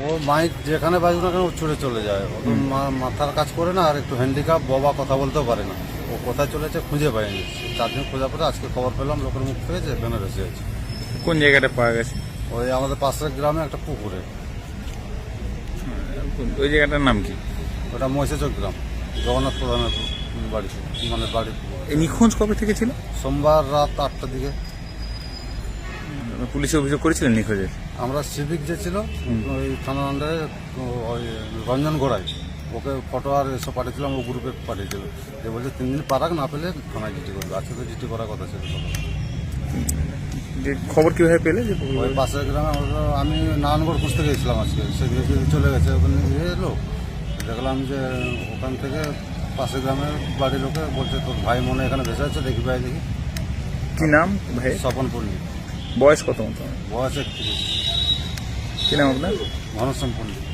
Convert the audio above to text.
ও mic যেখানে বাজবে না কেন ও ছুটে চলে যায়। ও তো মাথার কাজ করে না, আর একটু হ্যান্ডিক্যাপ, বাবা কথা বলতেও পারে না। ও কোথায় চলেছে খুঁজে পাইনি। 4 দিন খোঁজার পরে আজকে খবর পেলাম লোকের মুখ থেকে যে এখানে ভেসে আছে। কোন জায়গাটা পাওয়া গেছে? ওই আমাদের পাশের গ্রামে একটা পুকুরে। ওই জায়গাটার নাম কি? ওটা মহিষাচক গ্রাম, জগন্নাথ প্রধানের বাড়িতে, মানে বাড়ির। এই নিখোঁজ কবে থেকে ছিল? সোমবার রাত 8টার দিকে। পুলিশে অভিযোগ করেছিলেন নিখোঁজের? আমরা সিভিক যে ছিল ওই থানার আন্ডারে, ওই রঞ্জন গোড়াই, ওকে ফটো আর এসব পাঠিয়েছিলাম, ও গ্রুপে পাঠিয়েছিল। যে বলছে 3 দিন পারাক, না পেলে থানায় জিটি করবে। আজকে তো জিটি করার কথা ছিল। যে খবর কিভাবে পেলে যে ওই পাশের গ্রামে আমি নারায়ণগড় খুঁজতে গেছিলাম আজকে, সেদিকে চলে গেছে। ওখানে এলো, দেখলাম যে ওখান থেকে পাশের গ্রামের বাড়ির লোকে বলছে তোর ভাই মনে এখানে ভেসে আছে, দেখি ভাই দেখি। কি নাম ভাই? স্বপন পণ্ডিত। বয়স কত মতো? বয়স 31। কি নাম আপনার? ঘনশ্যাম পণ্ডিত।